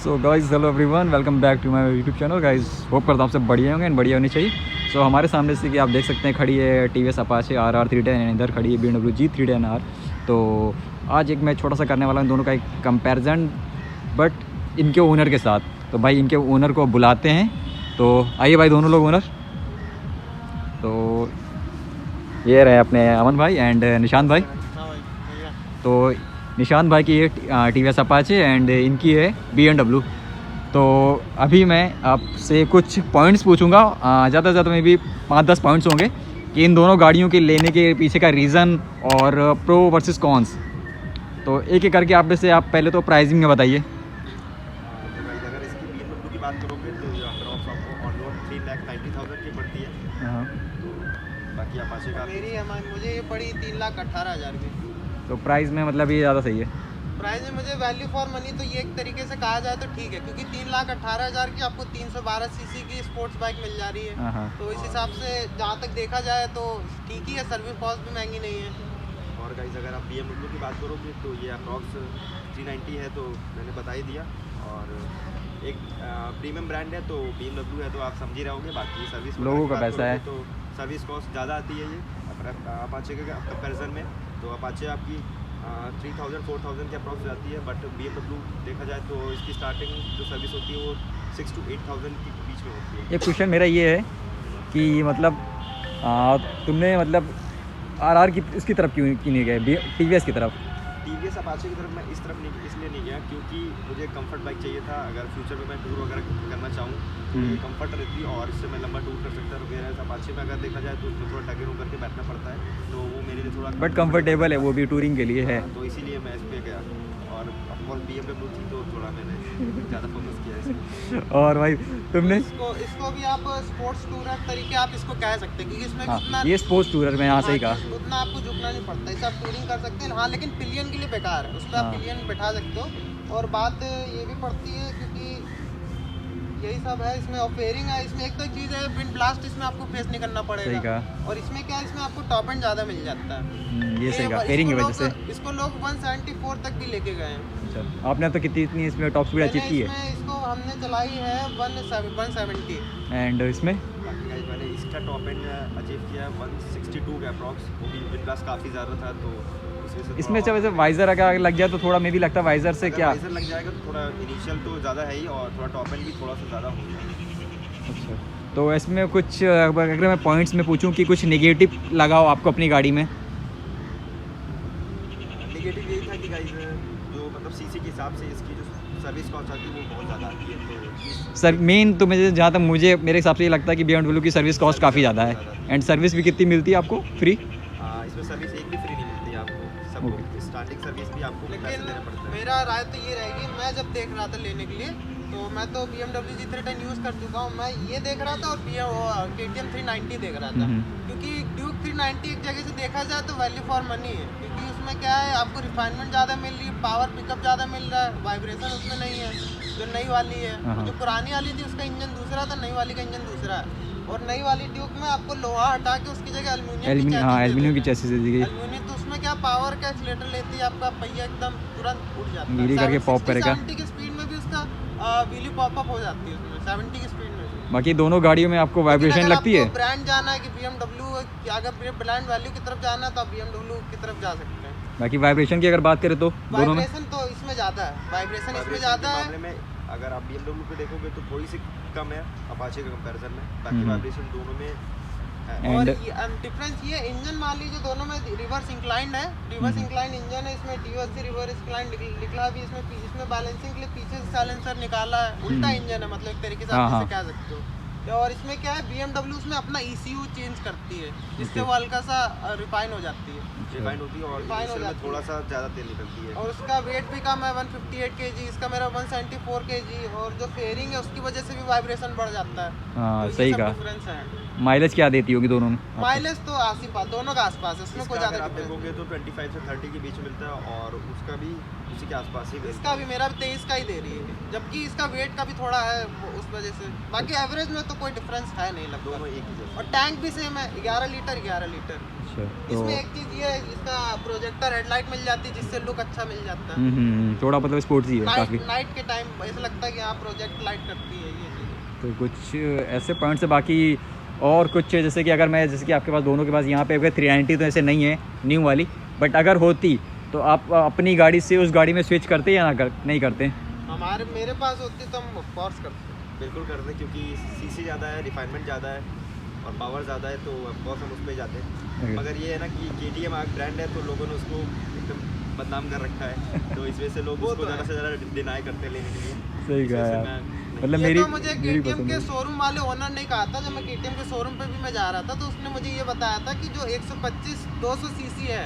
So guys hello everyone, welcome back to my YouTube channel. Guys hope करता हूँ आप सब बढ़िया होंगे एंड बढ़िया होनी चाहिए। सो हमारे सामने से कि आप देख सकते हैं खड़ी है TVS अपाचे RR 310, इधर खड़ी है BMW G310R। तो आज एक मैं छोटा सा करने वाला हूँ दोनों का एक कंपैरिजन, बट इनके ओनर के साथ। तो भाई इनके ओनर को बुलाते हैं, तो आइए भाई दोनों लोग ओनर। तो ये रहे अपने अमन भाई एंड निशांत भाई। तो निशांत भाई की ये TVS अपाचे एंड इनकी है BMW। तो अभी मैं आपसे कुछ पॉइंट्स पूछूंगा, ज़्यादा से ज़्यादा में भी 5-10 पॉइंट्स होंगे कि इन दोनों गाड़ियों के लेने के पीछे का रीज़न और प्रो वर्सेस कॉन्स। तो एक एक करके आप में से आप पहले तो प्राइसिंग में बताइए। अगर इसकी BMW की बात करोगे तो ये अप्रॉक्स आपको ऑन रोड 3,90,000 की पड़ती है। हाँ, तो बाकी अपाचे का मुझे ये पड़ी 3,18,000 की। तो प्राइस में मतलब ये ज़्यादा सही है। प्राइस में मुझे वैल्यू फॉर मनी तो ये एक तरीके से कहा जाए तो ठीक है, क्योंकि 3,18,000 की आपको 312 सीसी की स्पोर्ट्स बाइक मिल जा रही है। हाँ। तो इस हिसाब से जहाँ तक देखा जाए तो ठीक ही है, सर्विस कॉस्ट भी महंगी नहीं है। और गाइस अगर आप BMW की बात करोगे तो ये अप्रॉक्स 390 है, तो मैंने बता ही दिया। और एक प्रीमियम ब्रांड है तो BMW है, तो आप समझ ही रहोगे। बाकी सर्विस लोगों का पैसा है तो सर्विस कॉस्ट ज़्यादा आती है ये अपाचे के कंपेरिजन में। तो अपाचे आपकी 3,000-4,000 के अप्रॉक्स जाती है, बट BMW देखा जाए तो इसकी स्टार्टिंग जो सर्विस होती है वो 6,000 to 8,000 के बीच में होती है। एक क्वेश्चन मेरा ये है कि मतलब तुमने मतलब RR की इसकी तरफ क्यों नहीं गए, TVS की तरफ? TVS अपाचे की तरफ मैं इस तरफ नहीं इसलिए नहीं गया क्योंकि मुझे कंफर्ट बाइक चाहिए था। अगर फ्यूचर में मैं टूर वगैरह करना चाहूँ तो ये कंफर्ट रहती है और इससे मैं लंबा टूर कर सकता हूँ। वगैरह अपाचे में अगर देखा जाए तो उसमें थोड़ा टगे होकर के बैठना पड़ता है, तो वो मेरे लिए थोड़ा बट कंफर्टेबल है, वो भी टूरिंग के लिए है। तो इसीलिए मैं इस पर गया। और ऑफकोर्स BMW थी तो थोड़ा मैंने ज़्यादा फोकस किया इसमें। और भाई तुमने? इसको भी आप स्पोर्ट्स टूरर तरीके आप इसको कह सकते हैं, क्योंकि इसमें हाँ, उतना ये स्पोर्ट्स टूरर में यहाँ से ही कहा। उतना आपको झुकना नहीं पड़ता, इसे आप टूरिंग कर सकते हैं। हाँ, लेकिन पिलियन के लिए बेकार है, उस पर आप हाँ। पिलियन बैठा सकते हो। और बात ये भी पड़ती है क्योंकि यही सब है इसमें। और फेयरिंग है इसमें, एक तो चीज़ है विंड ब्लास्ट इसमें आपको फेस नहीं करना पड़ेगा। सही कहा। और इसमें क्या है, इसमें आपको टॉप एंड ज़्यादा मिल जाता है। ये सही कहा, फेयरिंग की वजह से। इसको लोग 174 तक भी लेके गए हैं। अच्छा, आपने तो कितनी इतनी इसमें टॉप स्पीड अचीव की है? इसको हमने चलाई है 170 एंड इसमें बाकी गाइस मैंने इसका टॉप एंड अचीव किया 162 के अप्रॉक्स, वो भी विंड ब्लास्ट काफ़ी ज़्यादा था। तो इसमें जब वैसे वाइजर अगर लग जाए तो थोड़ा में भी लगता है वाइजर से क्या वाइजर लग जाएगा तो थोड़ा इनिशियल तो ज़्यादा है ही, और थोड़ा टॉप एंड भी थोड़ा सा ज़्यादा हो जाएगा। अच्छा, तो इसमें कुछ अगर मैं पॉइंट्स में पूछूं कि कुछ नेगेटिव लगाओ आपको अपनी गाड़ी में? नेगेटिव यही था कि गाइस जो मतलब सीसी के हिसाब से इसकी जो सर्विस कॉस्ट आती है वो बहुत ज़्यादा आती है। तो सर मेन तो मुझे जहाँ तक मेरे हिसाब से ये लगता है कि BMW की सर्विस कॉस्ट काफ़ी ज़्यादा है। एंड सर्विस भी कितनी मिलती है आपको फ्री? इसमें सर्विस एक भी फ्री नहीं मिलती है आपको, सब स्टार्टिंग सर्विस भी आपको पैसे देना पड़ता है। मेरा राय तो ये रहेगी, मैं जब देख रहा था लेने के लिए तो मैं तो BMW G310 यूज़ कर चुका हूँ। मैं ये देख रहा था और KTM 390 देख रहा था, क्योंकि ड्यूक 390 एक जगह से देखा जाए तो वैल्यू फॉर मनी है। क्योंकि उसमें क्या है, आपको रिफाइनमेंट ज़्यादा मिल रही है, पावर पिकअप ज़्यादा मिल रहा है, वाइब्रेशन उसमें नहीं है जो नई वाली है। जो पुरानी वाली थी उसका इंजन दूसरा था, नई वाली का इंजन दूसरा है। और नई वाली ड्यूक में आपको लोहा हटा के उसकी जगह एल्यूमिनियम की चेसिस दे दी गई। एल्यूमिनियम तो उसमें क्या पावर का एक्सीलेटर लेती है, आपका पहिया एकदम तुरंत उठ जाता है, गीली करके पॉप करेगा। 70 की स्पीड में भी उसका व्हीली पॉप अप हो जाती है उसमें 70 की स्पीड में भी। बाकी दोनों गाड़ियों में आपको वाइब्रेशन लगती है। ब्रांड जाना है कि BMW, अगर ब्रांड वैल्यू की तरफ जाना है तो आप BMW की तरफ जा सकते हैं। बाकी वाइब्रेशन की अगर बात करें तो दोनों में वाइब्रेशन तो इसमें ज़्यादा है, वाइब्रेशन इसमें ज़्यादा है। मामले में अगर आप BMW पे देखोगे तो थोड़ी सी कम है अपाचे के कंपैरिजन में। बाकी वाइब्रेशन दोनों में है। और डिफरेंस ये इंजन मान लीजिए दोनों में रिवर्स इंक्लाइंड है, रिवर्स इंक्लाइंड इंजन है इसमें। TVS रिवर्स इंक्लाइंड निकला भी इसमें बैलेंसिंग के लिए पीछे से साइलेंसर निकाला है, उल्टा इंजन है, मतलब एक तरीके से आप इसे कह सकते हो। और इसमें क्या है, BMW उसमें अपना ECU चेंज करती है, जिससे वो हल्का सा रिफाइन हो जाती है, रिफाइंड होती है और इनिशियल में थोड़ा सा ज़्यादा तेल निकलती है। और उसका वेट भी कम है 158 kg, इसका मेरा 174 kg। और जो फेयरिंग है उसकी वजह से भी वाइब्रेशन बढ़ जाता है। हाँ, तो सही कहा। डिफरेंस है। माइलेज क्या देती होगी दोनों में? माइलेज तो आस-पास दोनों का आसपास है, उसमें कोई अगर ज़्यादा आप देखोगे तो 25 से 30 के बीच मिलता है, और उसका भी उसी के आसपास ही इसका भी मेरा भी 23 का ही दे रही है, जबकि इसका वेट का भी थोड़ा है उस वजह से। बाकी एवरेज में तो कोई डिफरेंस है नहीं लगभग। दोनों एक ही जैसे। और टैंक भी सेम है, 11 लीटर 11 लीटर। अच्छा तो इसमें एक चीज़ ये है, इसका प्रोजेक्टर हेडलाइट मिल जाती है जिससे लुक अच्छा मिल जाता है। थोड़ा मतलब स्पोर्ट्स ही है काफ़ी। नाइट के टाइम ऐसा लगता है कि हाँ प्रोजेक्ट लाइट करती है ये चीज़। तो कुछ ऐसे पॉइंट्स है। बाकी और कुछ जैसे कि अगर मैं जैसे कि आपके पास दोनों के पास यहाँ पे अगर 390 तो ऐसे नहीं है न्यू वाली, बट अगर होती तो आप अपनी गाड़ी से उस गाड़ी में स्विच करते या नहीं करते? मेरे पास होती तो हम ऑफकोर्स करते। बिल्कुल करते हैं, क्योंकि सीसी ज़्यादा है, रिफाइनमेंट ज़्यादा है और पावर ज़्यादा है, तो ऑफकोर्स हम उस पर जाते हैं। मगर ये है ना कि KTM ब्रांड है तो लोगों ने उसको एकदम बदनाम कर रखा है, तो इस वजह से लोग उसको ज़्यादा से ज़्यादा डिनाई करते हैं लेने के लिए। सही कहा इस वजह से यार। मैं मतलब ये मेरी तो मुझे KTM के शोरूम वाले ओनर ने कहा था, जब मैं KTM के शोरूम पे भी मैं जा रहा था तो उसने मुझे ये बताया था कि जो 125-200 सीसी है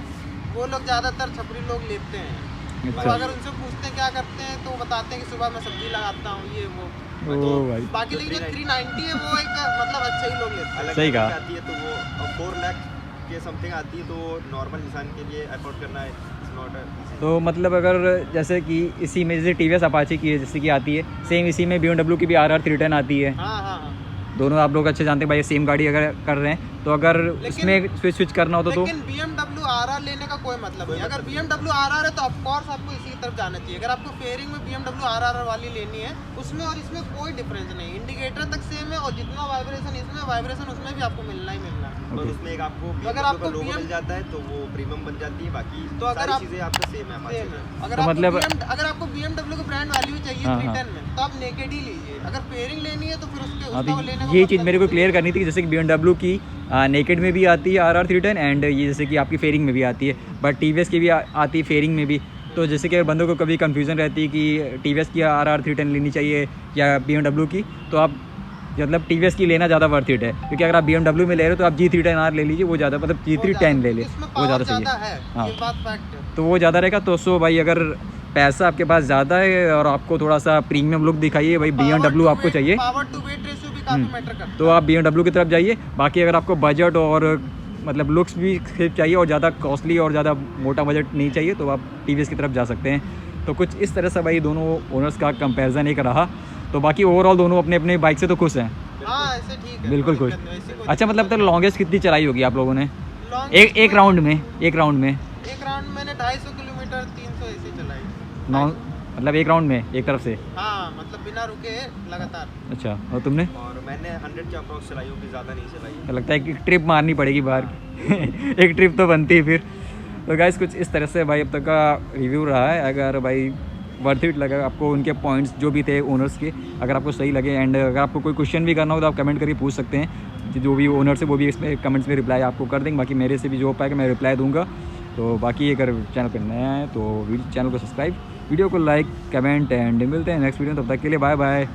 वो लोग ज़्यादातर छपरी लोग लेते हैं। अच्छा। तो अगर उनसे पूछते हैं क्या करते हैं तो वो बताते हैं कि सुबह मैं सब्जी लगाता हूँ ये वो। ओ तो भाई। बाकी लेकिन जो 390 है वो एक मतलब अच्छे ही लोग लेते हैं। अलग सही अलग कहा। आती है तो वो 4 लाख के समथिंग आती है, तो नॉर्मल इंसान के लिए अफोर्ड करना है इट्स नॉट इजी। तो मतलब अगर जैसे कि इसी में जैसे TVS अपाचे की है जैसे कि आती है, सेम इसी में BMW की भी RR 310 आती है। हाँ हाँ हाँ। दोनों आप लोग अच्छे जानते हैं भाई, सेम गाड़ी अगर कर रहे हैं तो अगर उसमें स्विच करना हो तो लेकिन BMW RR लेने का कोई मतलब नहीं। अगर BMW RR है तो ऑफकोर्स आपको इसी की तरफ जाना चाहिए। अगर आपको फेयरिंग में BMW RR वाली लेनी है उसमें और इसमें कोई डिफरेंस नहीं, इंडिकेटर तक सेम है और जितना वाइब्रेशन इसमें वाइब्रेशन उसमें भी आपको मिलना ही मिलना है। और उसमें एक आपको अगर BMW आपको का लोगो BM मिल जाता है तो वो प्रीमियम बन जाती है, बाकी तो अगर सारी आप- चीज़ें आपको सेम है Apache सेम में। है। अगर तो आपको मतलब- अगर आपको BMW का ब्रांड वैल्यू चाहिए हाँ, 310 में तो आप नेकेड ही लीजिए। अगर फेयरिंग लेनी है तो फिर उसके हाँ, उसका तो लेने का ये मतलब चीज़ मेरे को क्लियर करनी थी कि जैसे कि BMW की नेकेड में भी आती है RR 310 एंड ये जैसे कि आपकी फेयरिंग में भी आती है, बट TVS की भी आती है फेयरिंग में भी। तो जैसे कि बंदों को कभी कंफ्यूजन रहती है कि TVS की RR 310 लेनी चाहिए या BMW की, तो आप मतलब TVS की लेना ज़्यादा वर्थ इट है, क्योंकि अगर आप BMW में ले रहे हो तो आप G310R ले लीजिए, वो ज़्यादा मतलब G310 ले ले, इसमें वो पावर ज़्यादा सही ज़्यादा है। है, हाँ। ये बात फैक्ट है। तो वो ज़्यादा रहेगा। तो सो भाई अगर पैसा आपके पास ज़्यादा है और आपको थोड़ा सा प्रीमियम लुक दिखाइए भाई, BMW आपको चाहिए, पावर टू वेट रेशियो भी काफी मैटर करता है। तो आप BMW की तरफ जाइए। बाकी अगर आपको बजट और मतलब लुक्स भी सिर्फ चाहिए और ज़्यादा कॉस्टली और ज़्यादा मोटा बजट नहीं चाहिए तो आप TVS की तरफ जा सकते हैं। तो कुछ इस तरह से भाई दोनों ओनर्स का कंपैरिजन एक रहा। तो बाकी ओवरऑल दोनों अपने अपने बाइक से तो खुश हैं, हाँ ऐसे ठीक है, बिल्कुल कोई खुश। दिक्कत नहीं, ऐसी कोई अच्छा मतलब तक लॉन्गेस्ट कितनी चलाई होगी आप लोगों ने लॉन्ग एक राउंड में? एक राउंड मैंने 250 किलोमीटर 300 ऐसे चलाई। मतलब एक राउंड में एक तरफ से? हाँ मतलब बिना रुके लगातार। अच्छा, और तुमने? और मैंने 100 के अप्रॉक्स चलाई होगी, ज़्यादा नहीं चलाई। लगता है कि ट्रिप मारनी पड़ेगी बाहर एक ट्रिप तो बनती है फिर। तो गाइस कुछ इस तरह से भाई अब तक का रिव्यू रहा है। अगर भाई वर्थ इट लगा आपको, उनके पॉइंट्स जो भी थे ओनर्स के, अगर आपको सही लगे एंड अगर आपको कोई क्वेश्चन भी करना हो तो आप कमेंट करके पूछ सकते हैं। जो भी ओनर से वो भी इसमें कमेंट्स में रिप्लाई आपको कर देंगे। बाकी मेरे से भी जो हो पाएगा मैं रिप्लाई दूंगा। तो बाकी अगर चैनल पर नया है तो चैनल को सब्सक्राइब, वीडियो को लाइक, कमेंट एंड मिलते हैं नेक्स्ट वीडियो। तब तक के लिए बाय बाय।